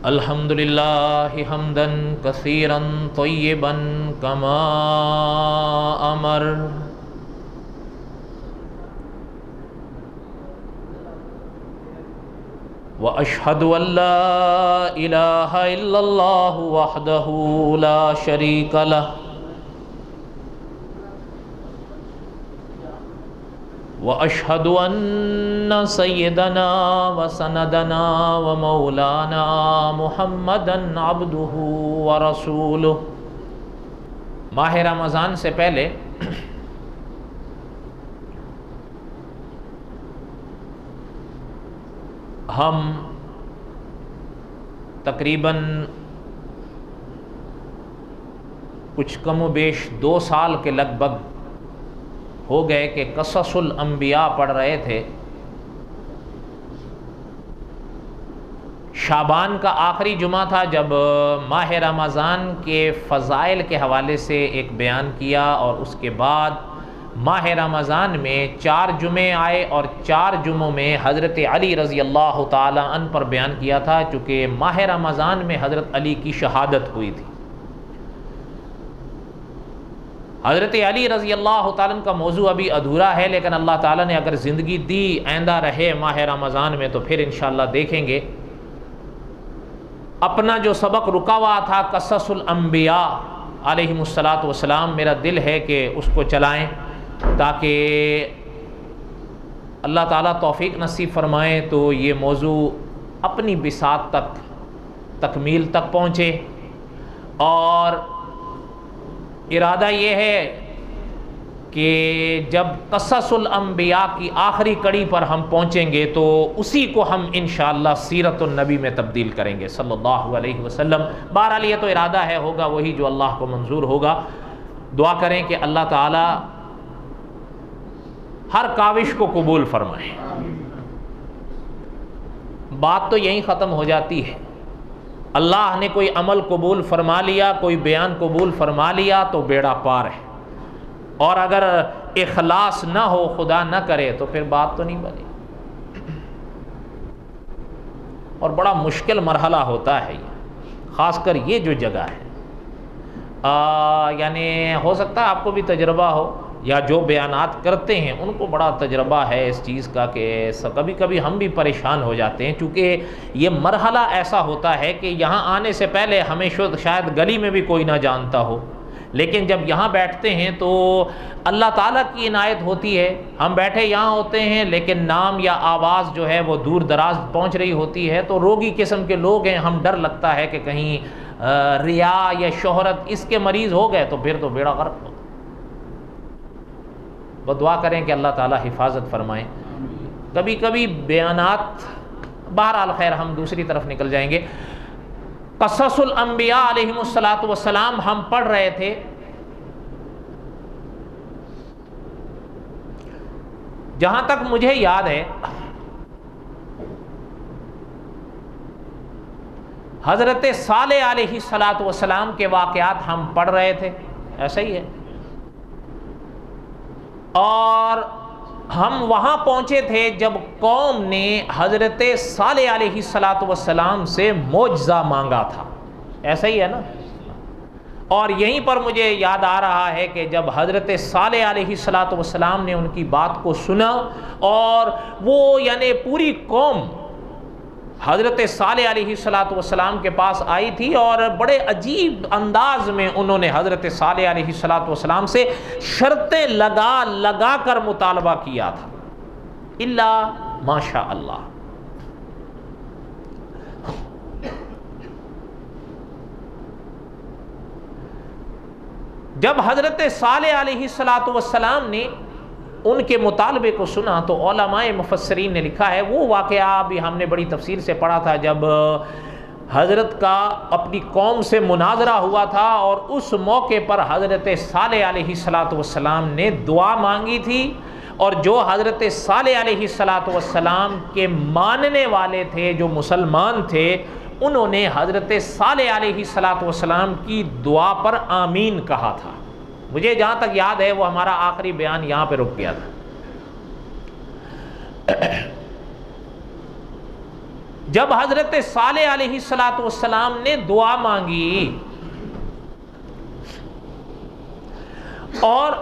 الحمدللہ حمدن کثیرا طیبا کما امر واشہد ان لا الہ الا اللہ وحدہ لا شریک لہ واشہد ان سیدنا وسندنا ومولانا محمدا عبدہ ورسولہ۔ ماہ رمضان سے پہلے ہم تقریباً کچھ کم و بیش 2 سال کے لگ بھگ ہو گئے کہ قصص الانبیاء پڑھ رہے تھے۔ شعبان کا آخری جمعہ تھا جب ماہ رمضان کے فضائل کے حوالے سے ایک بیان کیا، اور اس کے بعد ماہ رمضان میں 4 جمعے آئے، اور 4 جمعوں میں حضرت علی رضی اللہ تعالی عنہ پر بیان کیا تھا، چونکہ ماہ رمضان میں حضرت علی کی شہادت ہوئی تھی۔ حضرت علی رضی اللہ تعالیٰ عنہ کا موضوع ابھی ادھورا ہے، لیکن اللہ تعالیٰ نے اگر زندگی دی، آئندہ رہے ماہ رمضان میں، تو پھر انشاءاللہ دیکھیں گے۔ اپنا جو سبق رکا ہوا تھا قصص الانبیاء علیہم الصلاۃ والسلام، میرا دل ہے کہ اس کو چلائیں تاکہ اللہ تعالیٰ توفیق نصیب فرمائیں تو یہ موضوع اپنی بساط تک تکمیل تک پہنچے۔ اور ارادہ یہ ہے کہ جب قصص الانبیاء کی آخری کڑی پر ہم پہنچیں گے تو اسی کو ہم انشاءاللہ سیرت النبی میں تبدیل کریں گے صلی اللہ علیہ وسلم۔ بہرحال یہ تو ارادہ ہے، ہوگا وہی جو اللہ کو منظور ہوگا۔ دعا کریں کہ اللہ تعالی ہر کاوش کو قبول فرمائے۔ بات تو یہیں ختم ہو جاتی ہے۔ اللہ نے کوئی عمل قبول فرما لیا، کوئی بیان قبول فرما لیا تو بیڑا پار ہے، اور اگر اخلاص نہ ہو، خدا نہ کرے، تو پھر بات تو نہیں بنی۔ اور بڑا مشکل مرحلہ ہوتا ہے یہ، خاص کر یہ جو جگہ ہے۔ یعنی ہو سکتا ہے آپ کو بھی تجربہ ہو، یا جو بیانات کرتے ہیں ان کو بڑا تجربہ ہے اس چیز کا کہ کبھی کبھی ہم بھی پریشان ہو جاتے ہیں، چونکہ یہ مرحلہ ایسا ہوتا ہے کہ یہاں آنے سے پہلے ہمیں شاید گلی میں بھی کوئی نہ جانتا ہو، لیکن جب یہاں بیٹھتے ہیں تو اللہ تعالیٰ کی عنایت ہوتی ہے۔ ہم بیٹھے یہاں ہوتے ہیں لیکن نام یا آواز جو ہے وہ دور دراز پہنچ رہی ہوتی ہے، تو روگی قسم کے لوگ ہیں، ہم ڈر لگتا ہے کہ کہیں ریا یا شہرت اس کے مریض ہو گئے تو پھر تو بیڑا غرق ہو۔ وہ دعا کریں کہ اللہ تعالیٰ حفاظت فرمائیں۔ کبھی کبھی بیانات، بہرحال خیر ہم دوسری طرف نکل جائیں گے۔ قصص الانبیاء علیہم الصلاۃ والسلام ہم پڑھ رہے تھے۔ جہاں تک مجھے یاد ہے حضرت صالح علیہ الصلاۃ والسلام کے واقعات ہم پڑھ رہے تھے، ایسا ہی ہے، اور ہم وہاں پہنچے تھے جب قوم نے حضرت صالح علیہ الصلاۃ والسلام سے معجزہ مانگا تھا، ایسا ہی ہے نا۔ اور یہیں پر مجھے یاد آ رہا ہے کہ جب حضرت صالح علیہ الصلاۃ والسلام نے ان کی بات کو سنا، اور وہ یعنی پوری قوم حضرت صالح علیہ الصلاۃ والسلام کے پاس آئی تھی، اور بڑے عجیب انداز میں انہوں نے حضرت صالح علیہ الصلاۃ والسلام سے شرطیں لگا لگا کر مطالبہ کیا تھا، الا ماشاء اللہ۔ جب حضرت صالح علیہ الصلاۃ والسلام نے ان کے مطالبے کو سنا تو علماء مفسرین نے لکھا ہے، وہ واقعہ بھی ہم نے بڑی تفصیل سے پڑھا تھا، جب حضرت کا اپنی قوم سے مناظرہ ہوا تھا، اور اس موقع پر حضرت صالح علیہ الصلاۃ والسلام نے دعا مانگی تھی، اور جو حضرت صالح علیہ الصلاۃ والسلام کے ماننے والے تھے، جو مسلمان تھے، انہوں نے حضرت صالح علیہ الصلاۃ والسلام کی دعا پر آمین کہا تھا۔ مجھے جہاں تک یاد ہے وہ ہمارا آخری بیان یہاں پہ رک گیا تھا۔ جب حضرت صالح علیہ السلام نے دعا مانگی اور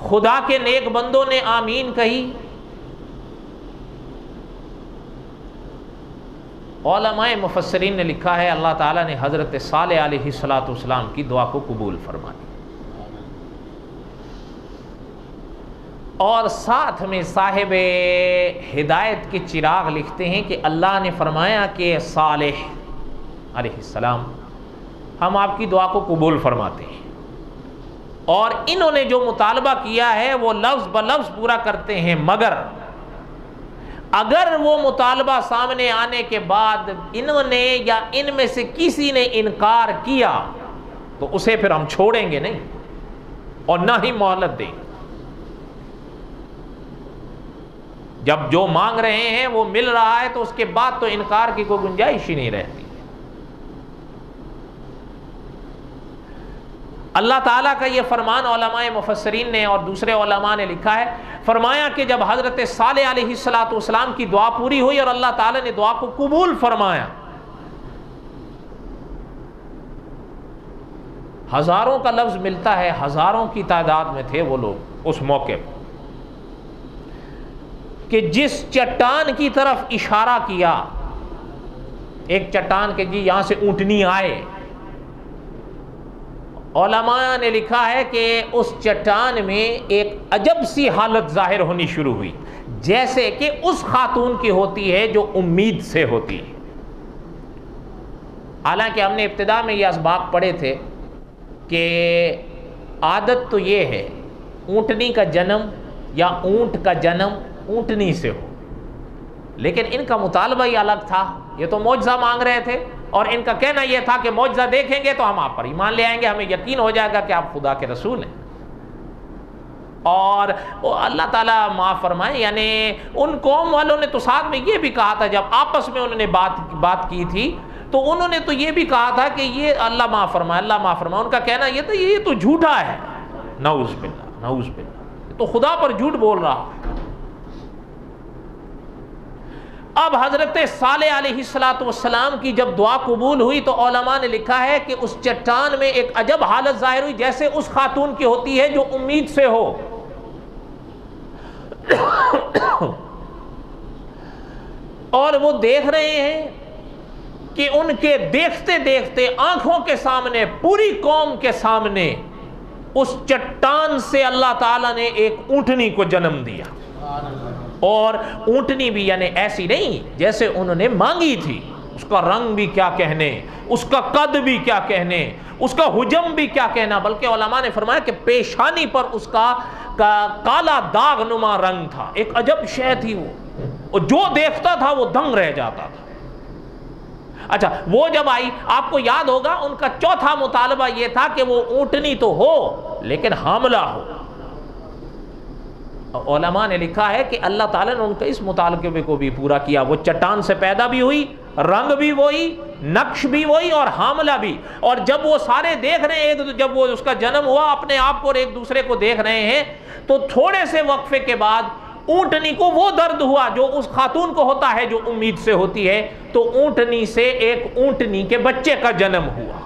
خدا کے نیک بندوں نے آمین کہی، علماء مفسرین نے لکھا ہے اللہ تعالیٰ نے حضرت صالح علیہ السلام کی دعا کو قبول فرما لیا۔ اور ساتھ میں صاحب ہدایت کے چراغ لکھتے ہیں کہ اللہ نے فرمایا کہ صالح علیہ السلام ہم آپ کی دعا کو قبول فرماتے ہیں، اور انہوں نے جو مطالبہ کیا ہے وہ لفظ بلفظ پورا کرتے ہیں، مگر اگر وہ مطالبہ سامنے آنے کے بعد انہوں نے یا ان میں سے کسی نے انکار کیا تو اسے پھر ہم چھوڑیں گے نہیں اور نہ ہی مہلت دیں گے۔ جب جو مانگ رہے ہیں وہ مل رہا ہے تو اس کے بعد تو انکار کی کوئی گنجائش ہی نہیں رہتی۔ اللہ تعالیٰ کا یہ فرمان علماء مفسرین نے اور دوسرے علماء نے لکھا ہے، فرمایا کہ جب حضرت صالح علیہ السلام کی دعا پوری ہوئی اور اللہ تعالیٰ نے دعا کو قبول فرمایا، ہزاروں کا لفظ ملتا ہے، ہزاروں کی تعداد میں تھے وہ لوگ اس موقع پر، کہ جس چٹان کی طرف اشارہ کیا، ایک چٹان کے جی یہاں سے اونٹنی آئے، علماء نے لکھا ہے کہ اس چٹان میں ایک عجب سی حالت ظاہر ہونی شروع ہوئی، جیسے کہ اس خاتون کی ہوتی ہے جو امید سے ہوتی ہے۔ حالانکہ ہم نے ابتدا میں یہ اسباق پڑھے تھے کہ عادت تو یہ ہے اونٹنی کا جنم یا اونٹ کا جنم اونٹنی سے ہو، لیکن ان کا مطالبہ ہی الگ تھا، یہ تو معجزہ مانگ رہے تھے، اور ان کا کہنا یہ تھا کہ معجزہ دیکھیں گے تو ہم آپ پر ایمان لے آئیں گے، ہمیں یقین ہو جائے گا کہ آپ خدا کے رسول ہیں۔ اور اللہ تعالیٰ معاف فرمائے، یعنی ان قوم والوں نے تو ساتھ میں یہ بھی کہا تھا، جب آپس میں انہوں نے بات کی تھی تو انہوں نے تو یہ بھی کہا تھا کہ یہ اللہ معاف فرمائے، اللہ معاف فرمائے۔ ان کا کہنا یہ تھا یہ تو جھوٹا ہے، نعوذ باللہ نعوذ باللہ، یہ تو خدا پر جھوٹ بول رہا۔ اب حضرت صالح علیہ السلام کی جب دعا قبول ہوئی تو علماء نے لکھا ہے کہ اس چٹان میں ایک عجب حالت ظاہر ہوئی، جیسے اس خاتون کی ہوتی ہے جو امید سے ہو۔ اور وہ دیکھ رہے ہیں کہ ان کے دیکھتے دیکھتے آنکھوں کے سامنے، پوری قوم کے سامنے، اس چٹان سے اللہ تعالیٰ نے ایک اونٹنی کو جنم دیا، اور اونٹنی بھی یعنی ایسی نہیں جیسے انہوں نے مانگی تھی، اس کا رنگ بھی کیا کہنے، اس کا قد بھی کیا کہنے، اس کا حجم بھی کیا کہنا، بلکہ علماء نے فرمایا کہ پیشانی پر اس کا کالا داغ نما رنگ تھا، ایک عجب شے تھی وہ، اور جو دیکھتا تھا وہ دنگ رہ جاتا تھا۔ اچھا، وہ جب آئی، آپ کو یاد ہوگا ان کا چوتھا مطالبہ یہ تھا کہ وہ اونٹنی تو ہو لیکن حاملہ ہو۔ علماء نے لکھا ہے کہ اللہ تعالیٰ نے ان کا اس مطالبے کو بھی پورا کیا، وہ چٹان سے پیدا بھی ہوئی، رنگ بھی وہی، نقش بھی وہی، اور حاملہ بھی۔ اور جب وہ سارے دیکھ رہے ہیں، جب وہ اس کا جنم ہوا اپنے آپ کو اور ایک دوسرے کو دیکھ رہے ہیں، تو تھوڑے سے وقفے کے بعد اونٹنی کو وہ درد ہوا جو اس خاتون کو ہوتا ہے جو امید سے ہوتی ہے، تو اونٹنی سے ایک اونٹنی کے بچے کا جنم ہوا۔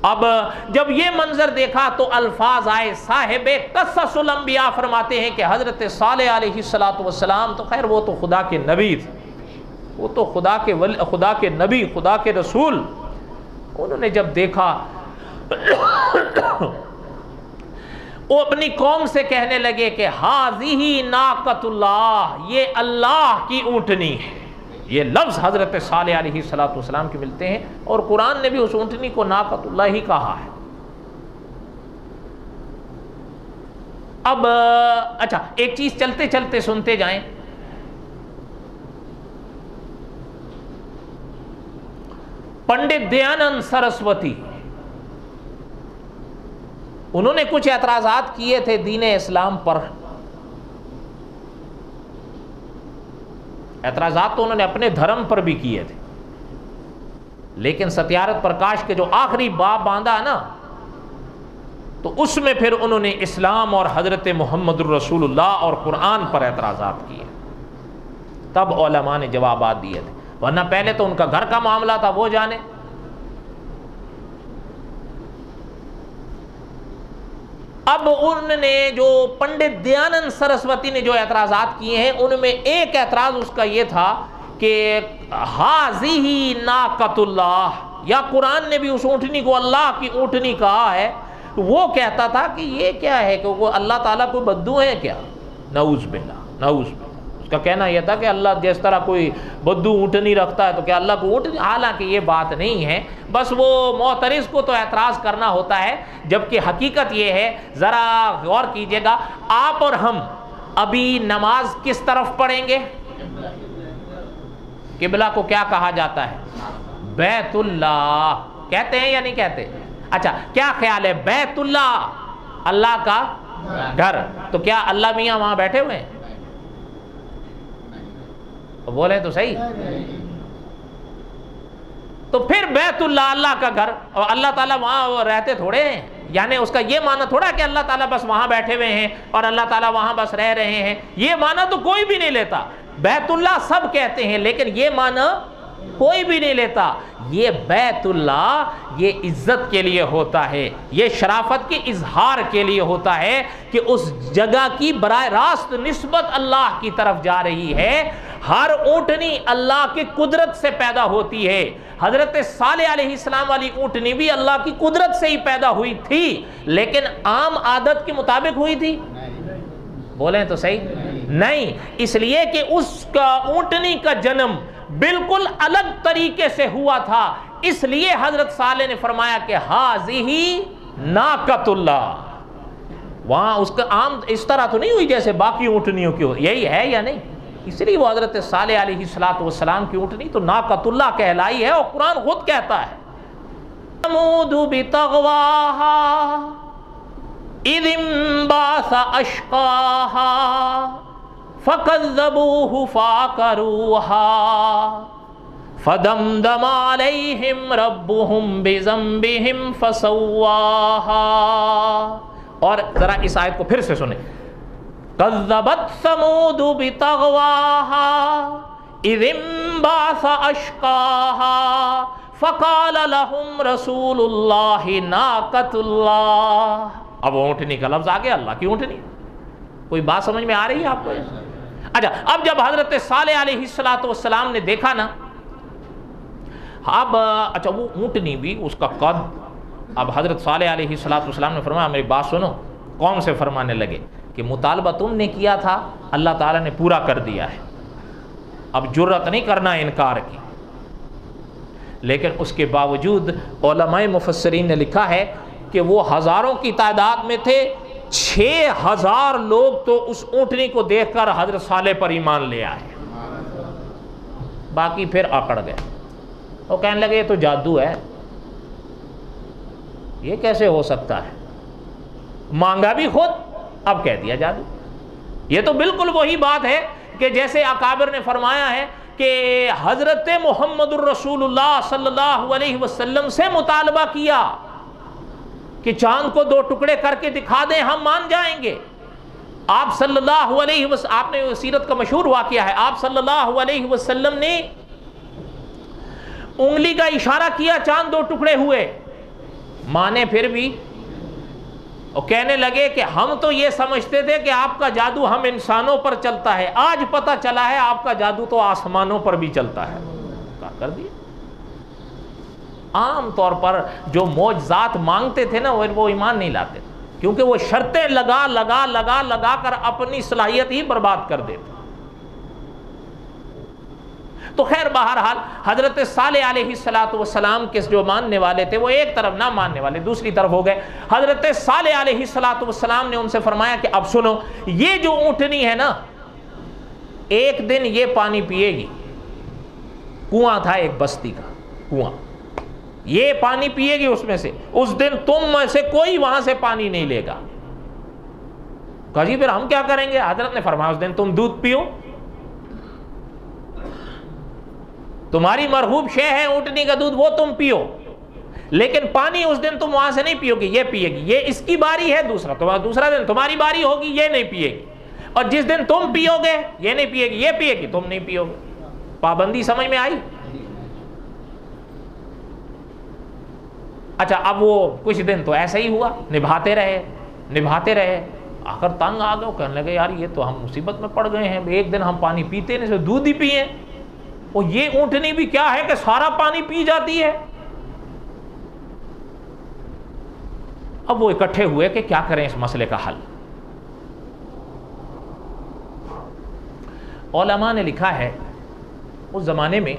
اب جب یہ منظر دیکھا تو الفاظ آئے، صاحب قصص الانبیاء فرماتے ہیں کہ حضرت صالح علیہ السلام تو خیر وہ تو خدا کے نبی تھے، وہ تو خدا کے نبی، خدا کے رسول، انہوں نے جب دیکھا وہ اپنی قوم سے کہنے لگے کہ ہاذہ ناقۃ اللہ، یہ اللہ کی اونٹنی ہے۔ یہ لفظ حضرت صالح علیہ السلام کے ملتے ہیں، اور قرآن نے بھی اس اونٹنی کو ناقۃ اللہ ہی کہا ہے۔ اب اچھا، ایک چیز چلتے چلتے سنتے جائیں، پنڈت دیانند سرسوتی، انہوں نے کچھ اعتراضات کیے تھے دین اسلام پر۔ اعتراضات تو انہوں نے اپنے دھرم پر بھی کیے تھے، لیکن ستیارتھ پرکاش کے جو آخری باب باندھا نا، تو اس میں پھر انہوں نے اسلام اور حضرت محمد الرسول اللہ اور قرآن پر اعتراضات کیے، تب علماء نے جوابات دیے تھے، ورنہ پہلے تو ان کا گھر کا معاملہ تھا، وہ جانے۔ اب ان نے جو پنڈت دیانند سرسوتی نے جو اعتراضات کیے ہیں، ان میں ایک اعتراض اس کا یہ تھا کہ ہذہ ناقۃ اللہ، یا قرآن نے بھی اس اونٹنی کو اللہ کی اونٹنی کہا ہے، تو وہ کہتا تھا کہ یہ کیا ہے کہ وہ اللہ تعالیٰ کو بدو ہے کیا؟ نعوذ باللہ، نعوذ باللہ۔ اس کا کہنا یہ تھا کہ اللہ جس طرح کوئی بدو اونٹنی رکھتا ہے تو کیا اللہ کو اونٹنی، حالانکہ یہ بات نہیں ہے، بس وہ معترض کو تو اعتراض کرنا ہوتا ہے، جبکہ حقیقت یہ ہے، ذرا غور کیجئے گا، آپ اور ہم ابھی نماز کس طرف پڑھیں گے؟ قبلہ کو کیا کہا جاتا ہے؟ بیت اللہ کہتے ہیں یا نہیں کہتے؟ اچھا، کیا خیال ہے بیت اللہ اللہ کا گھر، تو کیا اللہ میاں وہاں بیٹھے ہوئے ہیں؟ بولے تو صحیح۔ تو پھر بیت اللہ اللہ کا گھر، اور اللہ تعالیٰ وہاں رہتے تھوڑے ہیں، یعنی اس کا یہ معنی تھوڑا کہ اللہ تعالیٰ بس وہاں بیٹھے ہوئے ہیں اور اللہ تعالیٰ وہاں بس رہ رہے ہیں، یہ معنی تو کوئی بھی نہیں لیتا۔ بیت اللہ سب کہتے ہیں لیکن یہ معنی کوئی بھی نہیں لیتا۔ یہ بیت اللہ یہ عزت کے لیے ہوتا ہے، یہ شرافت کے اظہار کے لیے ہوتا ہے کہ اس جگہ کی براہ راست نسبت اللہ کی طرف جا رہی ہے۔ ہر اونٹنی اللہ کی قدرت سے پیدا ہوتی ہے، حضرت صالح علیہ السلام والی اونٹنی بھی اللہ کی قدرت سے ہی پیدا ہوئی تھی، لیکن عام عادت کے مطابق ہوئی تھی؟ بولیں تو صحیح، نہیں، اس لیے کہ اس کا اونٹنی کا جنم بالکل الگ طریقے سے ہوا تھا، اس لیے حضرت صالح نے فرمایا کہ ہذہ ناقۃ اللہ۔ وہاں اس کا عام اس طرح تو نہیں ہوئی جیسے باقی اونٹنیوں کی، یہی ہے یا نہیں؟ اس لیے وہ حضرت صالح علیہ السلام کی اونٹنی تو ناقۃ اللہ کہلائی ہے، اور قرآن خود کہتا ہے ثمود بطغواہا اذ انبعث اشقاہا فَكَذَّبُوهُ فَعَقَرُوهَا فَدَمْدَمَ عَلَيْهِمْ رَبُّهُمْ بِذَنبِهِمْ فَسَوَّاهَا۔ اور ذرا اس آیت کو پھر سے سنیں، كَذَّبَتْ ثَمُودُ بِطَغْوَاهَا إِذِ انبَعَثَ أَشْقَاهَا فَقَالَ لَهُمْ رَسُولُ اللَّهِ نَاقَةُ اللَّهِ۔ اب اونٹنی کا لفظ آ گیا، اللہ کی اونٹنی۔ کوئی بات سمجھ میں آ رہی ہے آپ کو؟ اچھا، اب جب حضرت صالح علیہ السلام نے دیکھا نا، اب اچھا وہ اونٹنی بھی اس کا قد، اب حضرت صالح علیہ السلام نے فرمایا میری بات سنو، قوم سے فرمانے لگے کہ مطالبہ تم نے کیا تھا اللہ تعالیٰ نے پورا کر دیا ہے، اب جرأت نہیں کرنا انکار کی۔ لیکن اس کے باوجود علماء مفسرین نے لکھا ہے کہ وہ ہزاروں کی تعداد میں تھے، 6000 لوگ تو اس اونٹنی کو دیکھ کر حضرت صالح پر ایمان لے آئے، باقی پھر اکڑ گئے، وہ کہنے لگے یہ تو جادو ہے، یہ کیسے ہو سکتا ہے؟ مانگا بھی خود، اب کہہ دیا جادو۔ یہ تو بالکل وہی بات ہے کہ جیسے اکابر نے فرمایا ہے کہ حضرت محمد الرسول اللہ صلی اللہ علیہ وسلم سے مطالبہ کیا کہ چاند کو 2 ٹکڑے کر کے دکھا دیں ہم مان جائیں گے۔ آپ صلی اللہ علیہ وسلم، آپ نے سیرت کا مشہور واقعہ ہے، آپ صلی اللہ علیہ وسلم نے انگلی کا اشارہ کیا، چاند 2 ٹکڑے ہوئے، مانے پھر بھی، اور کہنے لگے کہ ہم تو یہ سمجھتے تھے کہ آپ کا جادو ہم انسانوں پر چلتا ہے، آج پتہ چلا ہے آپ کا جادو تو آسمانوں پر بھی چلتا ہے۔ کیا کر دیا؟ عام طور پر جو معجزات مانگتے تھے نا وہ ایمان نہیں لاتے، کیونکہ وہ شرطیں لگا کر اپنی صلاحیت ہی برباد کر دیتے۔ تو خیر بہرحال حضرت صالح علیہ السلام کے جو ماننے والے تھے وہ ایک طرف نہ ماننے والے دوسری طرف ہو گئے۔ حضرت صالح علیہ السلام نے ان سے فرمایا کہ اب سنو، یہ جو اونٹنی ہے نا ایک دن یہ پانی پیے گی، کنواں تھا ایک بستی کا کنواں، یہ پانی پیے گی اس میں سے، اس دن تم میں سے کوئی وہاں سے پانی نہیں لے گا۔ کہا جی پھر ہم کیا کریں گے؟ حضرت نے فرمایا اس دن تم دودھ پیو، تمہاری مرغوب شے ہے اونٹنی کا دودھ، وہ تم پیو، لیکن پانی اس دن تم وہاں سے نہیں پیو گے، یہ پیے گی، یہ اس کی باری ہے، دوسرا دن تمہاری باری ہوگی، یہ نہیں پیے گی، اور جس دن تم پیو گے یہ نہیں پیے گی، یہ پیے گی، تم نہیں پیو گے۔ پابندی سمجھ میں آئی؟ اچھا اب وہ کچھ دن تو ایسا ہی ہوا، نبھاتے رہے، آخر تنگ آ گئے، کہنے لگے یار یہ تو ہم مصیبت میں پڑ گئے ہیں، ایک دن ہم پانی پیتے نہیں، دودھ ہی پیئے، اور یہ اونٹنی بھی کیا ہے کہ سارا پانی پی جاتی ہے۔ اب وہ اکٹھے ہوئے کہ کیا کریں اس مسئلے کا حل۔ علماء نے لکھا ہے اس زمانے میں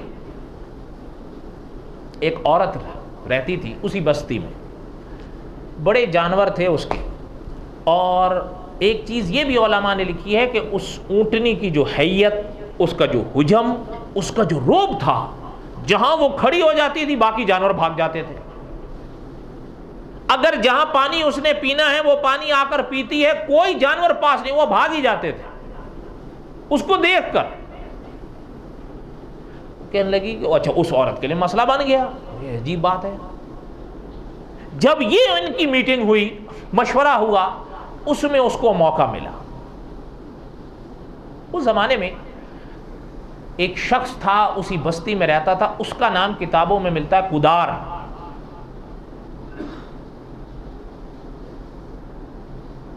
ایک عورت رہتی تھی اسی بستی میں، بڑے جانور تھے اس کے، اور ایک چیز یہ بھی علماء نے لکھی ہے کہ اس اونٹنی کی جو حیت، اس کا جو حجم، اس کا جو روب تھا، جہاں وہ کھڑی ہو جاتی تھی باقی جانور بھاگ جاتے تھے۔ اگر جہاں پانی اس نے پینا ہے وہ پانی آ کر پیتی ہے، کوئی جانور پاس نہیں، وہ بھاگ ہی جاتے تھے اس کو دیکھ کر۔ کہنے لگی کہ اچھا اس عورت کے لیے مسئلہ بن گیا، یہ عجیب بات ہے۔ جب یہ ان کی میٹنگ ہوئی، مشورہ ہوا، اس میں اس کو موقع ملا۔ اس زمانے میں ایک شخص تھا، اسی بستی میں رہتا تھا، اس کا نام کتابوں میں ملتا ہے کدار۔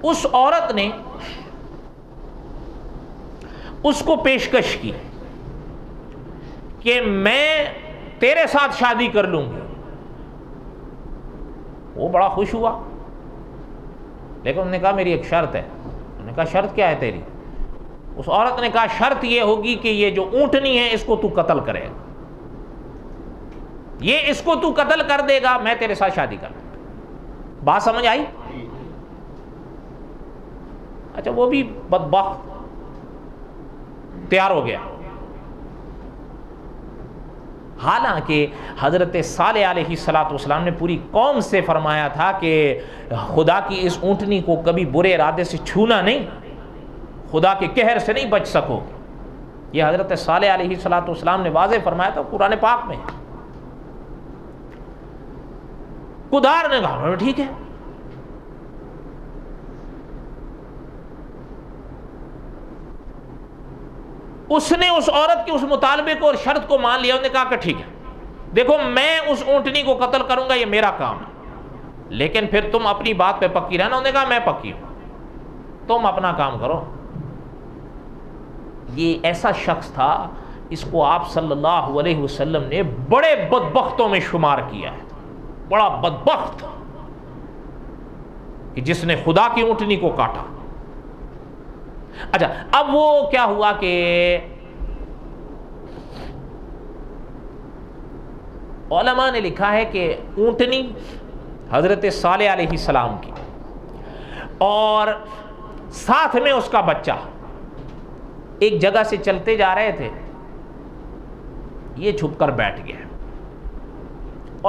اس عورت نے اس کو پیشکش کی کہ میں تیرے ساتھ شادی کر لوں گی۔ وہ بڑا خوش ہوا، لیکن انہوں نے کہا میری ایک شرط ہے۔ انہوں نے کہا شرط کیا ہے تیری؟ اس عورت نے کہا شرط یہ ہوگی کہ یہ جو اونٹنی ہے اس کو تو قتل کرے گا، یہ اس کو تو قتل کر دے گا، میں تیرے ساتھ شادی کر لوں گا۔ بات سمجھ آئی؟ اچھا وہ بھی بدبخت تیار ہو گیا۔ حالانکہ حضرت صالح علیہ السلام نے پوری قوم سے فرمایا تھا کہ خدا کی اس اونٹنی کو کبھی برے ارادے سے چھونا نہیں، خدا کے قہر سے نہیں بچ سکو گے۔ یہ حضرت صالح علیہ السلام نے واضح فرمایا تھا قرآن پاک میں۔ کدار نے کہا ٹھیک ہے۔ اس نے اس عورت کے اس مطالبے کو اور شرط کو مان لیا۔ انہوں نے کہا کہ ٹھیک ہے، دیکھو میں اس اونٹنی کو قتل کروں گا، یہ میرا کام ہے، لیکن پھر تم اپنی بات پہ پکی رہنا۔ انہوں نے کہا میں پکی ہوں، تم اپنا کام کرو۔ یہ ایسا شخص تھا، اس کو آپ صلی اللہ علیہ وسلم نے بڑے بدبختوں میں شمار کیا ہے، بڑا بدبخت کہ جس نے خدا کی اونٹنی کو کاٹا۔ اچھا اب وہ کیا ہوا کہ علماء نے لکھا ہے کہ اونٹنی حضرت صالح علیہ السلام کی اور ساتھ میں اس کا بچہ ایک جگہ سے چلتے جا رہے تھے، یہ چھپ کر بیٹھ گیا۔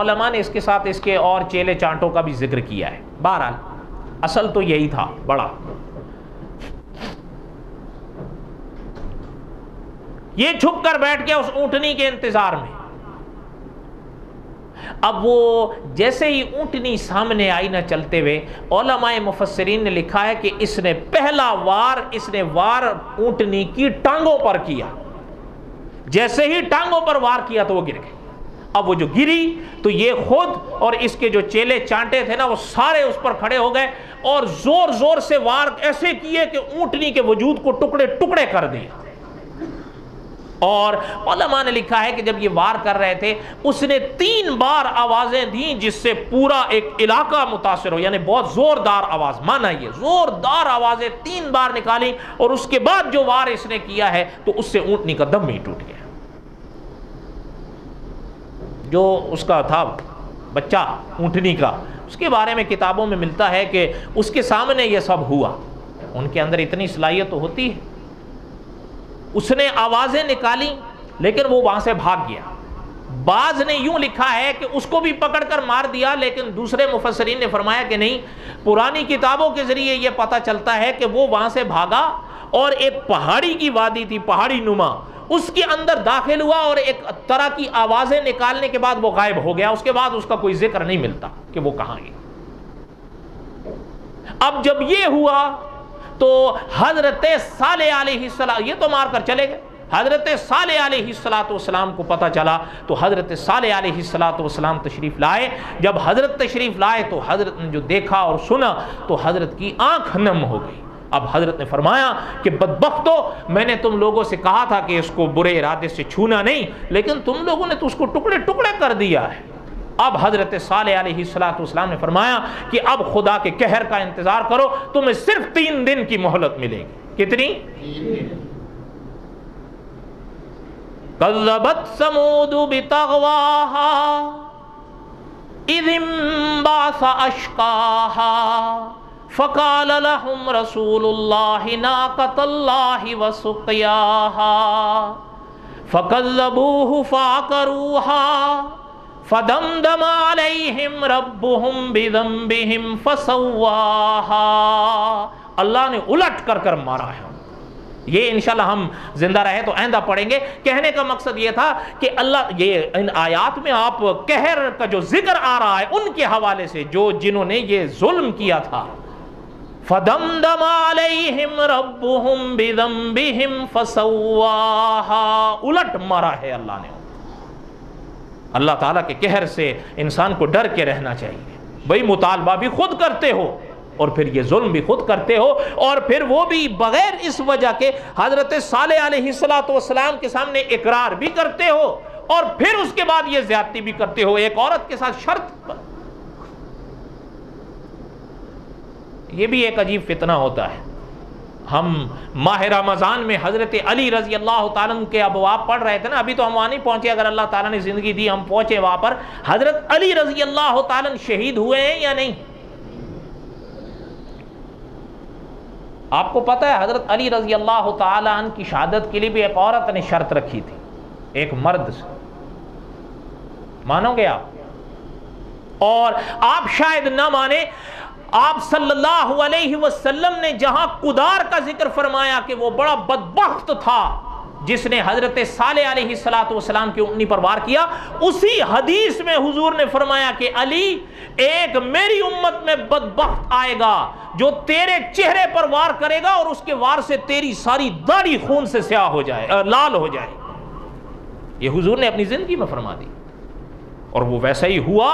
علماء نے اس کے ساتھ اس کے اور چیلے چانٹوں کا بھی ذکر کیا ہے، بہرحال اصل تو یہی تھا بڑا۔ یہ چھپ کر بیٹھ گیا اس اونٹنی کے انتظار میں۔ اب وہ جیسے ہی اونٹنی سامنے آئی نہ چلتے ہوئے، علماء مفسرین نے لکھا ہے کہ اس نے پہلا وار اونٹنی کی ٹانگوں پر کیا۔ جیسے ہی ٹانگوں پر وار کیا تو وہ گر گئی۔ اب وہ جو گری تو یہ خود اور اس کے جو چیلے چانٹے تھے نا، وہ سارے اس پر کھڑے ہو گئے اور زور زور سے وار ایسے کیے کہ اونٹنی کے وجود کو ٹکڑے ٹکڑے کر دیے۔ اور علماء نے لکھا ہے کہ جب یہ وار کر رہے تھے، اس نے 3 بار آوازیں دیں جس سے پورا ایک علاقہ متاثر ہو، یعنی بہت زوردار آواز، مانا یہ زوردار آوازیں 3 بار نکالی، اور اس کے بعد جو وار اس نے کیا ہے تو اس سے اونٹنی کا دم ہی ٹوٹ گیا۔ جو اس کا تھا بچہ اونٹنی کا، اس کے بارے میں کتابوں میں ملتا ہے کہ اس کے سامنے یہ سب ہوا۔ ان کے اندر اتنی صلاحیت تو ہوتی ہے، اس نے آوازیں نکالی لیکن وہ وہاں سے بھاگ گیا۔ بعض نے یوں لکھا ہے کہ اس کو بھی پکڑ کر مار دیا، لیکن دوسرے مفسرین نے فرمایا کہ نہیں، پرانی کتابوں کے ذریعے یہ پتہ چلتا ہے کہ وہ وہاں سے بھاگا اور ایک پہاڑی کی وادی تھی، پہاڑی نما، اس کے اندر داخل ہوا اور ایک طرح کی آوازیں نکالنے کے بعد وہ غائب ہو گیا. اس کے بعد اس کا کوئی ذکر نہیں ملتا کہ وہ کہاں گیا. اب جب یہ ہوا تو حضرت صالح علیہ السلام، یہ تو مار کر چلے گئے، حضرت صالح علیہ السلام کو پتہ چلا تو حضرت صالح علیہ السلام تشریف لائے. جب حضرت تشریف لائے تو حضرت نے جو دیکھا اور سنا تو حضرت کی آنکھ نم ہو گئی. اب حضرت نے فرمایا کہ بدبختو، میں نے تم لوگوں سے کہا تھا کہ اس کو برے ارادے سے چھونا نہیں، لیکن تم لوگوں نے تو اس کو ٹکڑے ٹکڑے کر دیا ہے. اب حضرت صالح علیہ السلام نے فرمایا کہ اب خدا کے قہر کا انتظار کرو، تمہیں صرف 3 دن کی مہلت ملے گی. کتنی؟ 3 دن. کذبت ثمود بطغواہا اذ انبعث اشقاہا فقال لهم رسول اللہ ناقۃ اللہ وسقیاہا فکذبوہ فعقروہا فدمدم علیہم ربہم بذنبہم فسواہا. اللہ نے الٹ کر کر مارا ہے. یہ انشاءاللہ ہم زندہ رہے تو آئندہ پڑھیں گے. کہنے کا مقصد یہ تھا کہ اللہ، یہ ان آیات میں آپ قہر کا جو ذکر آ رہا ہے ان کے حوالے سے جنہوں نے یہ ظلم کیا تھا، فَدَمْدَمَ عَلَيْهِمْ رَبُّهُمْ بِذَنبِهِمْ فَسَوَّاهَا. الٹ مارا ہے اللہ نے. اللہ تعالیٰ کے قہر سے انسان کو ڈر کے رہنا چاہیے. بھئی مطالبہ بھی خود کرتے ہو اور پھر یہ ظلم بھی خود کرتے ہو، اور پھر وہ بھی بغیر اس وجہ کے حضرت صالح علیہ السلام کے سامنے اقرار بھی کرتے ہو اور پھر اس کے بعد یہ زیادتی بھی کرتے ہو ایک عورت کے ساتھ شرط پر. یہ بھی ایک عجیب فتنہ ہوتا ہے. ہم ماہ رمضان میں حضرت علی رضی اللہ تعالیٰ کے ابواب پڑھ رہے تھے نا. ابھی تو ہم وہاں نہیں پہنچے، اگر اللہ تعالیٰ نے زندگی دی ہم پہنچے وہاں پر. حضرت علی رضی اللہ تعالیٰ شہید ہوئے ہیں یا نہیں؟ آپ کو پتہ ہے حضرت علی رضی اللہ تعالیٰ عنہ کی شہادت کے لیے بھی ایک عورت نے شرط رکھی تھی ایک مرد سے. مانو گے آپ؟ اور آپ شاید نہ مانے، آپ صلی اللہ علیہ وسلم نے جہاں قدار کا ذکر فرمایا کہ وہ بڑا بدبخت تھا جس نے حضرت صالح علیہ السلام کی اونٹنی پر وار کیا، اسی حدیث میں حضور نے فرمایا کہ علی، ایک میری امت میں بدبخت آئے گا جو تیرے چہرے پر وار کرے گا اور اس کے وار سے تیری ساری داڑھی خون سے سیاہ ہو جائے، لال ہو جائے. یہ حضور نے اپنی زندگی میں فرما دی اور وہ ویسا ہی ہوا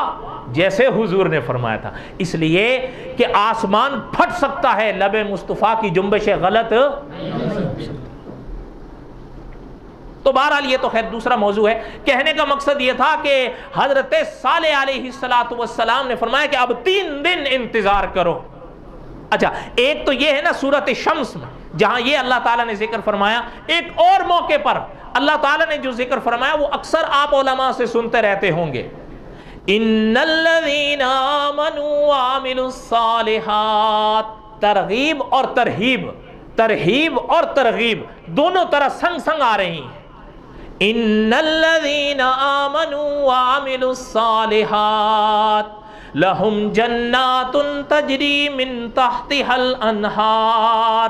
جیسے حضور نے فرمایا تھا. اس لیے کہ آسمان پھٹ سکتا ہے، لب مصطفیٰ کی جنبش غلط نہیں ہو سکتی. تو بہرحال یہ تو خیر دوسرا موضوع ہے. کہنے کا مقصد یہ تھا کہ حضرت صالح علیہ السلام نے فرمایا کہ اب 3 دن انتظار کرو. اچھا، ایک تو یہ ہے نا سورۃ شمس میں جہاں یہ اللہ تعالیٰ نے ذکر فرمایا. ایک اور موقع پر اللہ تعالیٰ نے جو ذکر فرمایا وہ اکثر آپ علماء سے سنتے رہتے ہوں گے. ان الذین آمنوا وعملوا الصالحات. ترغیب اور ترہیب، ترہیب اور ترغیب دونوں طرح سنگ سنگ آ رہی ہیں. ان الذین آمنوا وعملوا الصالحات لہم جنات تجری من تحتها الانہار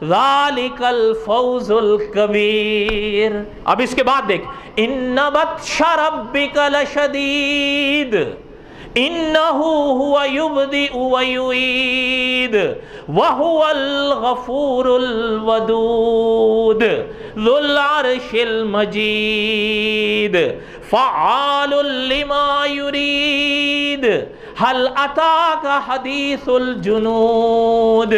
ذالک الفوز الکبیر. اب اس کے بعد دیکھ، ان بطش ربک لشدید انہو ہوا یبدئ ویعید وہو الغفور الودود ذو العرش المجید فعال لما یرید هل اتاک حدیث الجنود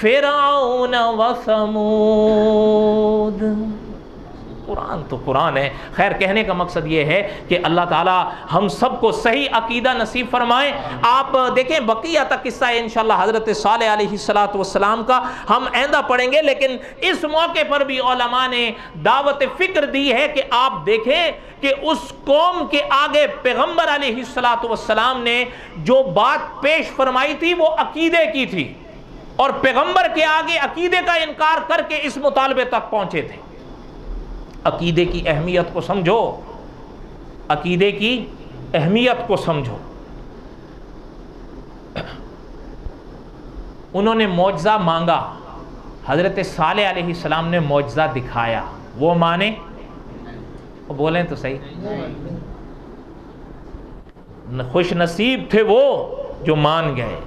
فرعون وثمود. قرآن تو قرآن ہے. خیر کہنے کا مقصد یہ ہے کہ اللہ تعالیٰ ہم سب کو صحیح عقیدہ نصیب فرمائے. آپ دیکھیں بقیہ تک قصہ انشاءاللہ حضرت صالح علیہ السلام کا ہم آئندہ پڑھیں گے، لیکن اس موقع پر بھی علماء نے دعوت فکر دی ہے کہ آپ دیکھیں کہ اس قوم کے آگے پیغمبر علیہ السلام نے جو بات پیش فرمائی تھی وہ عقیدے کی تھی، اور پیغمبر کے آگے عقیدے کا انکار کر کے اس مطالبے تک پہنچے تھے. عقیدے کی اہمیت کو سمجھو، عقیدے کی اہمیت کو سمجھو. انہوں نے معجزہ مانگا، حضرت صالح علیہ السلام نے معجزہ دکھایا، وہ مانے وہ بولیں تو صحیح، خوش نصیب تھے وہ جو مان گئے،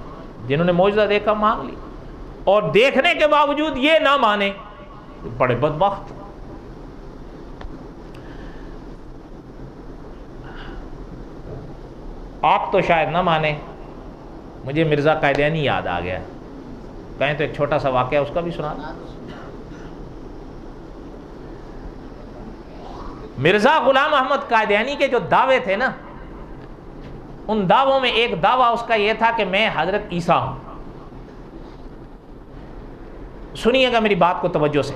جنہوں نے معجزہ دیکھا مان لی، اور دیکھنے کے باوجود یہ نہ مانے بڑے بدبخت۔ آپ تو شاید نہ مانے، مجھے مرزا قادیانی یاد آ گیا، کہیں تو ایک چھوٹا سا واقعہ اس کا بھی سنا۔ مرزا غلام احمد قادیانی کے جو دعوے تھے نا، ان دعووں میں ایک دعویٰ اس کا یہ تھا کہ میں حضرت عیسیٰ ہوں۔ سنیے گا میری بات کو توجہ سے،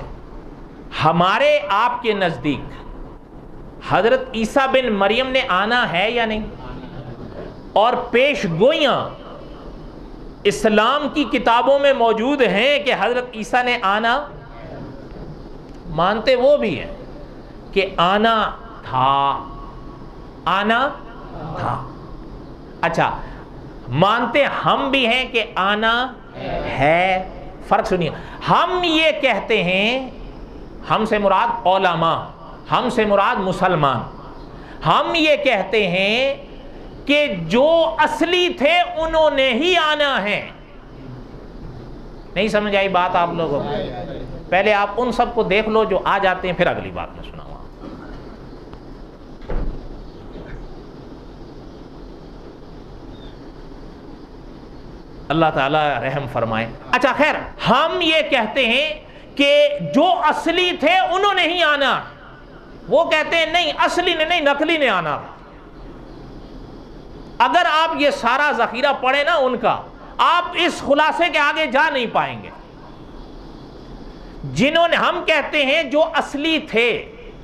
ہمارے آپ کے نزدیک حضرت عیسیٰ بن مریم نے آنا ہے یا نہیں؟ اور پیش گوئیاں اسلام کی کتابوں میں موجود ہیں کہ حضرت عیسیٰ نے آنا، مانتے وہ بھی ہیں کہ آنا تھا، آنا تھا۔ اچھا، مانتے ہم بھی ہیں کہ آنا ہے۔ فرق سنیے، ہم یہ کہتے ہیں، ہم سے مراد علماء، ہم سے مراد مسلمان، ہم یہ کہتے ہیں کہ جو اصلی تھے انہوں نے ہی آنا ہے۔ نہیں سمجھ آئی بات آپ لوگوں کو؟ پہلے آپ ان سب کو دیکھ لو جو آ جاتے ہیں، پھر اگلی بات میں سناؤں گا۔ اللہ تعالیٰ رحم فرمائے۔ اچھا خیر، ہم یہ کہتے ہیں کہ جو اصلی تھے انہوں نے ہی آنا، وہ کہتے ہیں نہیں اصلی نے نہیں نقلی نے آنا۔ اگر آپ یہ سارا ذخیرہ پڑھیں نا ان کا، آپ اس خلاصے کے آگے جا نہیں پائیں گے۔ جنہوں نے، ہم کہتے ہیں جو اصلی تھے،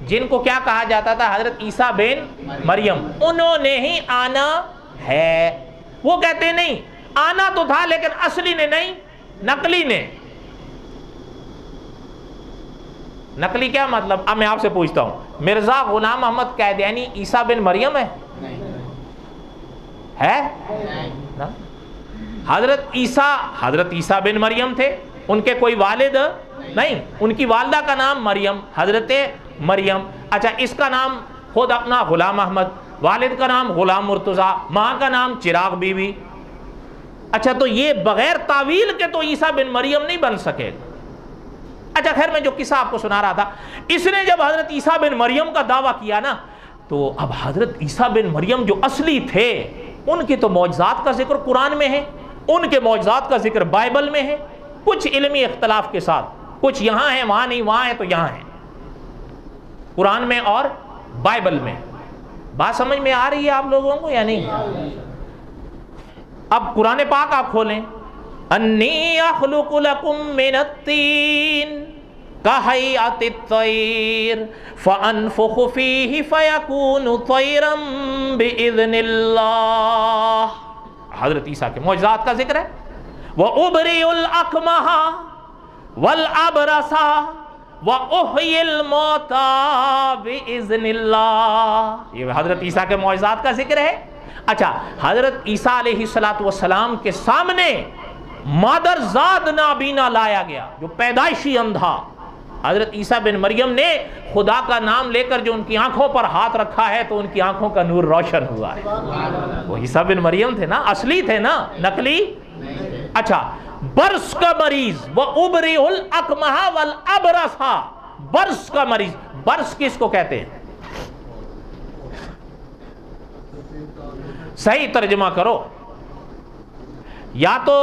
جن کو کیا کہا جاتا تھا حضرت عیسیٰ بن مریم، انہوں نے ہی آنا ہے۔ وہ کہتے ہیں نہیں آنا تو تھا لیکن اصلی نے نہیں، نقلی نے۔ نقلی کیا مطلب؟ اب میں آپ سے پوچھتا ہوں، مرزا غلام احمد قادیانی عیسیٰ بن مریم ہے؟ ہے؟ حضرت عیسیٰ بن مریم تھے، ان کے کوئی والد نہیں، ان کی والدہ کا نام مریم، حضرت مریم۔ اچھا، اس کا نام خود اپنا غلام احمد، والد کا نام غلام مرتضیٰ، ماں کا نام چراغ بی بی۔ اچھا، تو یہ بغیر تعویل کے تو عیسیٰ بن مریم نہیں بن سکے گا۔ اچھا خیر، میں جو قصہ آپ کو سنا رہا تھا، اس نے جب حضرت عیسیٰ بن مریم کا دعویٰ کیا نا، تو اب حضرت عیسیٰ بن مریم جو اصلی تھے، ان کے تو معجزات کا ذکر قرآن میں ہے، ان کے معجزات کا ذکر بائبل میں ہے، کچھ علمی اختلاف کے ساتھ، کچھ یہاں ہیں وہاں نہیں، وہاں ہے تو یہاں ہے، قرآن میں اور بائبل میں۔ بات سمجھ میں آ رہی ہے آپ لوگوں کو یا نہیں؟ اب قرآن پاک آپ کھولیں، انی اخلق لکم من الطین کہیئۃ الطیر فانفخ فیہ فیکون طیرا باذن اللہ۔ حضرت عیسیٰ کے معجزات کا ذکر ہے، وَأُبْرِئُ الْأَكْمَحَ وَالْأَبْرَصَ وَأُحْيِي الْمَوْتَىٰ بِإِذْنِ اللَّهِ۔ یہ حضرت عیسیٰ کے معجزات کا ذکر ہے۔ اچھا، حضرت عیسیٰ علیہ السلام کے سامنے مادرزاد نابینا لایا گیا، جو پیدائشی اندھا۔ حضرت عیسیٰ بن مریم نے خدا کا نام لے کر جو ان کی آنکھوں پر ہاتھ رکھا ہے تو ان کی آنکھوں کا نور روشن ہوا ہے۔ وہ عیسیٰ بن مریم تھے نا، اصلی تھے نا، نقلی۔ اچھا، برس کا مریض، وَأُبْرِئُ الْأَكْمَحَ وَالْأَبْرَصَ، برس کا مریض، برس کس کو کہتے ہیں؟ صحیح ترجمہ کرو، یا تو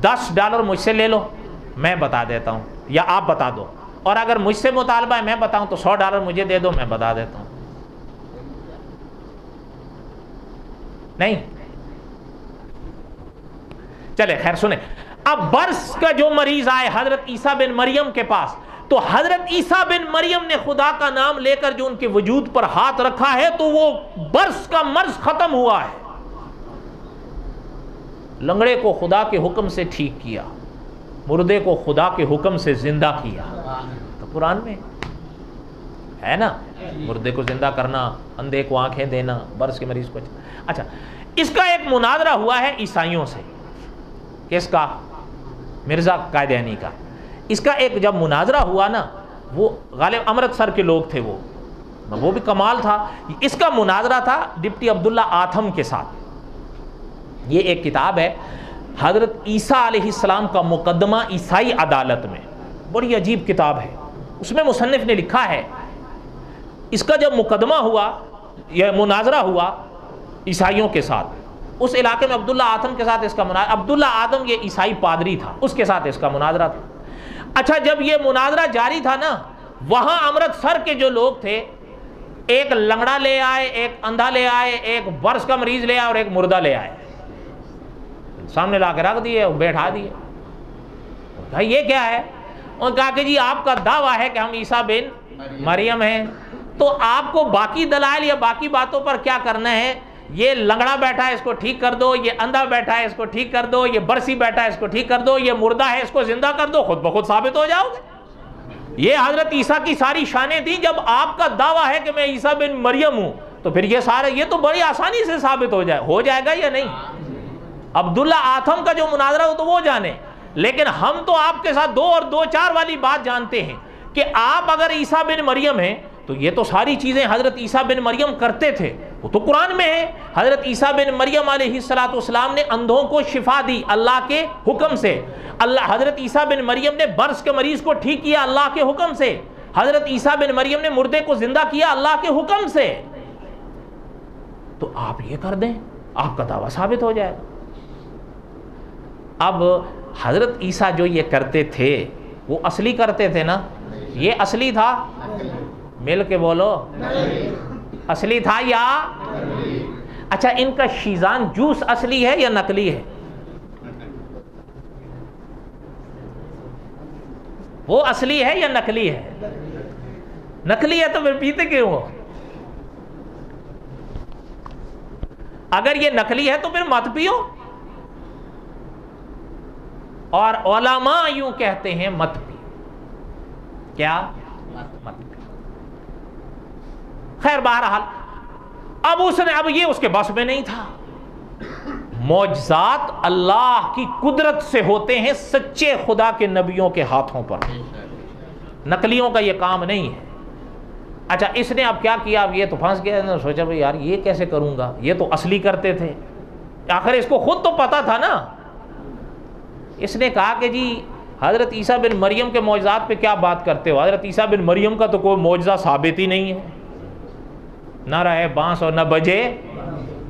$10 مجھ سے لے لو، میں بتا دیتا ہوں، یا آپ بتا دو، اور اگر مجھ سے مطالبہ ہے میں بتاؤں تو $100 مجھے دے دو، میں بتا دیتا ہوں۔ نہیں چلے خیر سنیں، اب برس کا جو مریض آئے حضرت عیسیٰ بن مریم کے پاس، تو حضرت عیسیٰ بن مریم نے خدا کا نام لے کر جو ان کے وجود پر ہاتھ رکھا ہے تو وہ برس کا مرض ختم ہوا ہے۔ لنگڑے کو خدا کے حکم سے ٹھیک کیا، مردے کو خدا کے حکم سے زندہ کیا، تو قرآن میں ہے نا، مردے کو زندہ کرنا، اندھے کو آنکھیں دینا، برس کے مریض کو۔ اچھا، اس کا ایک مناظرہ ہوا ہے عیسائیوں سے، کس کا؟ مرزا قادیانی کا۔ اس کا ایک جب مناظرہ ہوا نا، وہ غالب امرتسر کے لوگ تھے، وہ وہ بھی کمال تھا. اس کا مناظرہ تھا ڈپٹی عبداللہ آتھم کے ساتھ. یہ ایک کتاب ہے حضرت عیسیٰ علیہ السلام کا مقدمہ عیسائی عدالت میں, بڑی عجیب کتاب ہے. اس میں مصنف نے لکھا ہے اس کا جب مقدمہ ہوا یا مناظرہ ہوا عیسائیوں کے ساتھ, اس علاقے میں عبداللہ آتھم کے ساتھ اس کا مناظرہ, عبداللہ آتھم یہ عیسائی پادری تھا, اس کے ساتھ اس کا مناظرہ تھا. اچھا جب یہ مناظرہ جاری تھا نا, وہاں امرتسر کے جو لوگ تھے ایک لنگڑا لے آئے, ایک اندھا لے آئے, ایک برس کا مریض لے آئے اور ایک مردہ لے آئے, سامنے لا کے رکھ دیے, بیٹھا دیے. بھائی یہ کیا ہے؟ انہوں نے کہا کہ جی آپ کا دعویٰ ہے کہ ہم عیسیٰ بن مریم ہیں, تو آپ کو باقی دلائل یا باقی باتوں پر کیا کرنا ہے؟ یہ لنگڑا بیٹھا ہے اس کو ٹھیک کر دو, یہ اندھا بیٹھا ہے اس کو ٹھیک کر دو, یہ برسی بیٹھا ہے اس کو ٹھیک کر دو, یہ مردہ ہے اس کو زندہ کر دو, خود بخود ثابت ہو جاؤ گے. یہ حضرت عیسیٰ کی ساری شانیں تھیں. جب آپ کا دعویٰ ہے کہ میں عیسیٰ بن مریم ہوں تو پھر یہ سارے, یہ تو بڑی آسانی سے ثابت ہو جائے گا یا نہیں؟ عبداللہ آتھم کا جو مناظرہ ہو تو وہ جانے, لیکن ہم تو آپ کے ساتھ 2 اور 2 4 والی بات جانتے ہیں کہ آپ اگر عیسیٰ بن مریم ہیں تو یہ تو ساری چیزیں حضرت عیسیٰ بن مریم کرتے تھے, وہ تو قرآن میں ہے. حضرت عیسیٰ بن مریم علیہ السلام نے اندھوں کو شفا دی اللہ کے حکم سے. حضرت عیسیٰ بن مریم نے برس کے مریض کو ٹھیک کیا اللہ کے حکم سے. حضرت عیسیٰ بن مریم نے مردے کو زندہ کیا اللہ کے حکم سے. تو آپ یہ کر دیں, آپ کا دعویٰ ثابت ہو جائے گا. اب حضرت عیسیٰ جو یہ کرتے تھے وہ اصلی کرتے تھے نا؟ یہ اصلی تھا؟ مل کے بولو, اصلی تھا یا؟ اچھا ان کا شیزان جوس اصلی ہے یا نقلی ہے؟ وہ اصلی ہے یا نقلی ہے؟ نقلی ہے تو پھر پیتے کیوں ہو؟ اگر یہ نقلی ہے تو پھر مت پیو. اور علماء یوں کہتے ہیں مت پی, کیا مت پی. خیر بہرحال اب یہ اس کے بس میں نہیں تھا. معجزات اللہ کی قدرت سے ہوتے ہیں سچے خدا کے نبیوں کے ہاتھوں پر, نقلیوں کا یہ کام نہیں ہے. اچھا اس نے اب کیا کیا؟ اب یہ تو پھنس گیا, سوچا بھائی یار یہ کیسے کروں گا, یہ تو اصلی کرتے تھے. آخر اس کو خود تو پتا تھا نا. اس نے کہا کہ جی حضرت عیسیٰ بن مریم کے معجزات پہ کیا بات کرتے ہو؟ حضرت عیسیٰ بن مریم کا تو کوئی معجزہ ثابت ہی نہیں ہے. نہ رہے بانس اور نہ بجے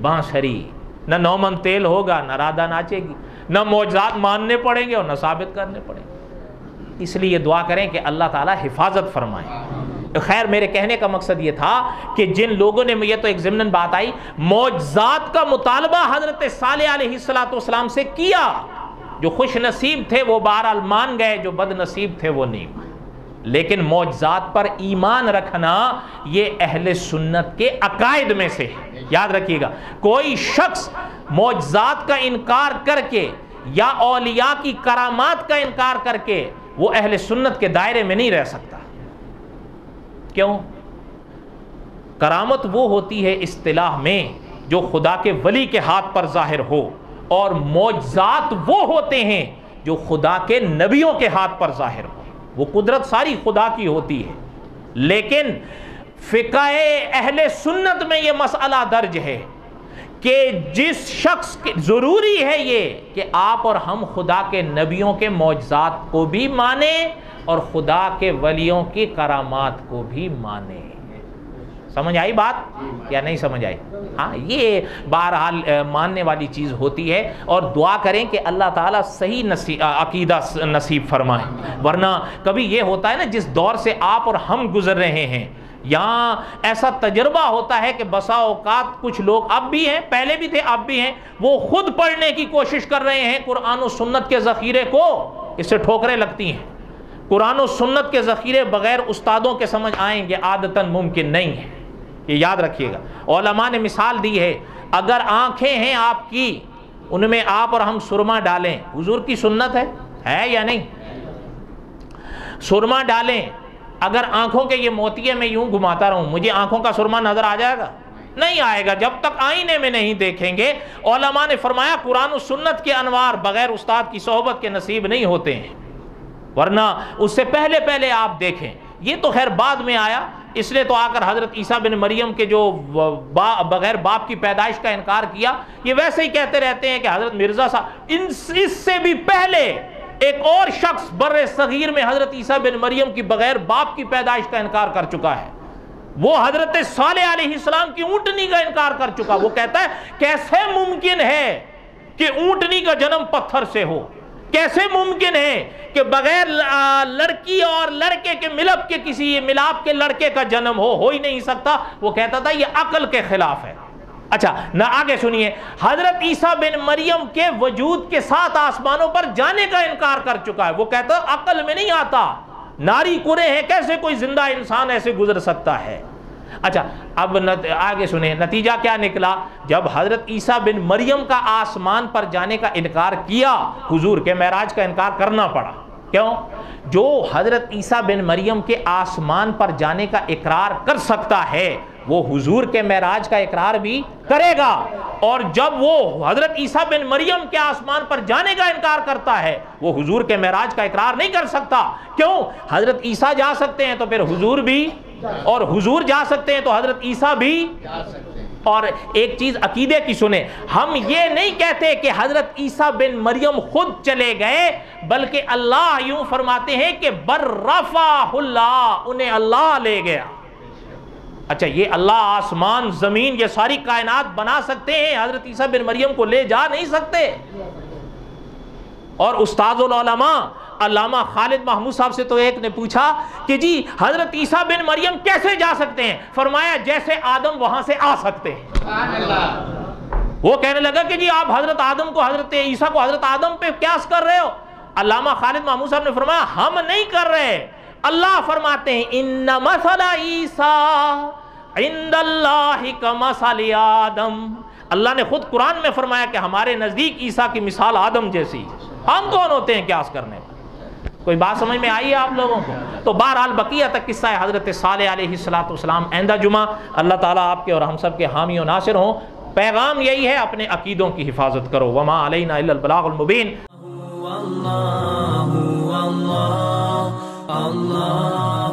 بانسری, نہ 9 من تیل ہوگا نہ رادہ ناچے گی, نہ معجزات ماننے پڑیں گے اور نہ ثابت کرنے پڑیں گے. اس لیے دعا کریں کہ اللہ تعالیٰ حفاظت فرمائے. خیر میرے کہنے کا مقصد یہ تھا کہ جن لوگوں نے, یہ تو ایک ضمناً بات آئی, معجزات کا مطالبہ حضرت صالح علیہ السلام سے کیا. جو خوش نصیب تھے وہ بہرحال مان گئے, جو بد نصیب تھے وہ نہیں مانے. لیکن معجزات پر ایمان رکھنا یہ اہل سنت کے عقائد میں سے ہے. یاد رکھیے گا, کوئی شخص معجزات کا انکار کر کے یا اولیاء کی کرامات کا انکار کر کے وہ اہل سنت کے دائرے میں نہیں رہ سکتا. کیوں؟ کرامت وہ ہوتی ہے اصطلاح میں جو خدا کے ولی کے ہاتھ پر ظاہر ہو, اور معجزات وہ ہوتے ہیں جو خدا کے نبیوں کے ہاتھ پر ظاہر ہو. وہ قدرت ساری خدا کی ہوتی ہے. لیکن فقہ اہل سنت میں یہ مسئلہ درج ہے کہ جس شخص کے ضروری ہے یہ کہ آپ اور ہم خدا کے نبیوں کے معجزات کو بھی مانیں اور خدا کے ولیوں کی کرامات کو بھی مانیں. سمجھ آئی بات یا نہیں سمجھ آئی؟ ہاں یہ بہرحال ماننے والی چیز ہوتی ہے, اور دعا کریں کہ اللہ تعالیٰ صحیح عقیدہ نصیب فرمائے. ورنہ کبھی یہ ہوتا ہے نا, جس دور سے آپ اور ہم گزر رہے ہیں, یہاں ایسا تجربہ ہوتا ہے کہ بسا اوقات کچھ لوگ اب بھی ہیں, پہلے بھی تھے اب بھی ہیں, وہ خود پڑھنے کی کوشش کر رہے ہیں قرآن و سنت کے ذخیرے کو, اس سے ٹھوکریں لگتی ہیں. قرآن و سنت کے ذخیرے بغیر استادوں کے سمجھ آئیں گے عادتاً ممکن نہیں ہے. یہ یاد رکھیے گا. علماء نے مثال دی ہے, اگر آنکھیں ہیں آپ کی, ان میں آپ اور ہم سرما ڈالیں, حضور کی سنت ہے یا نہیں؟ سرما ڈالیں, اگر آنکھوں کے یہ موتیے میں یوں گھماتا رہوں, مجھے آنکھوں کا سرما نظر آ جائے گا؟ نہیں آئے گا, جب تک آئینے میں نہیں دیکھیں گے. علماء نے فرمایا قرآن و سنت کے انوار بغیر استاد کی صحبت کے نصیب نہیں ہوتے ہیں, ورنہ اس سے پہلے آپ دیکھیں. یہ تو خیر بعد میں آیا, اس لیے تو آ کر حضرت عیسیٰ بن مریم کے جو بغیر باپ کی پیدائش کا انکار کیا، یہ ویسے ہی کہتے رہتے ہیں کہ حضرت مرزا صاحب، اس سے بھی پہلے ایک اور شخص بر صغیر میں حضرت عیسیٰ بن مریم کی بغیر باپ کی پیدائش کا انکار کر چکا ہے۔ وہ حضرت صالح علیہ السلام کی اونٹنی کا انکار کر چکا۔ وہ کہتا ہے کیسے ممکن ہے کہ اونٹنی کا جنم پتھر سے ہو؟ کیسے ممکن ہے کہ بغیر لڑکی اور لڑکے کے ملپ کے کسی ملاپ کے لڑکے کا جنم ہو ہی نہیں سکتا۔ وہ کہتا تھا یہ عقل کے خلاف ہے۔ اچھا نہ آگے سنیے، حضرت عیسیٰ بن مریم کے وجود کے ساتھ آسمانوں پر جانے کا انکار کر چکا ہے۔ وہ کہتا ہے عقل میں نہیں آتا، ناری کرے ہیں، کیسے کوئی زندہ انسان ایسے گزر سکتا ہے۔ اچھا اب آگے سنیں نتیجہ کیا نکلا۔ جب حضرت عیسیٰ بن مریم کا آسمان پر جانے کا انکار کیا، حضور کے معراج کا انکار کرنا پڑا۔ کیوں؟ جو حضرت عیسیٰ بن مریم کے آسمان پر جانے کا اقرار کر سکتا ہے وہ حضور کے معراج کا اقرار بھی کرے گا، اور جب وہ حضرت عیسیٰ بن مریم کے آسمان پر جانے کا انکار کرتا ہے وہ حضور کے معراج کا اقرار نہیں کر سکتا۔ کیوں؟ حضرت عیسیٰ جا سکتے ہیں تو پھر حضور بھی، اور حضور جا سکتے ہیں تو حضرت عیسیٰ بھی جا سکتے ہیں۔ اور ایک چیز عقیدے کی سنیں، ہم یہ نہیں کہتے کہ حضرت عیسیٰ بن مریم خود چلے گئے، بلکہ اللہ یوں فرماتے ہیں کہ بر رفعہ اللہ، انہیں اللہ لے گیا۔ اچھا یہ اللہ آسمان زمین یہ ساری کائنات بنا سکتے ہیں، حضرت عیسیٰ بن مریم کو لے جا نہیں سکتے؟ اور استاذ العلماء علامہ خالد محمود صاحب سے تو ایک نے پوچھا کہ جی حضرت عیسیٰ بن مریم کیسے جا سکتے ہیں؟ فرمایا جیسے آدم وہاں سے آ سکتے ہیں۔ سبحان اللہ۔ وہ کہنے لگا کہ جی آپ حضرت آدم کو، حضرت عیسیٰ کو حضرت آدم پہ قیاس کر رہے ہو۔ علامہ خالد محمود صاحب نے فرمایا ہم نہیں کر رہے، اللہ فرماتے ہیں ان مثل عیسیٰ عند اللہ کمثل آدم۔ اللہ نے خود قرآن میں فرمایا کہ ہمارے نزدیک عیسیٰ کی مثال آدم جیسی۔ ہم کون ہوتے ہیں قیاس کرنے میں؟ کوئی بات سمجھ میں آئی ہے آپ لوگوں کو؟ تو بہرحال بقیہ تک قصہ حضرت صالح علیہ السلام آئندہ جمعہ۔ اللہ تعالیٰ آپ کے اور ہم سب کے حامی و ناصر ہوں۔ پیغام یہی ہے، اپنے عقیدوں کی حفاظت کرو۔ وما علینا الا البلاغ المبین۔ اللہ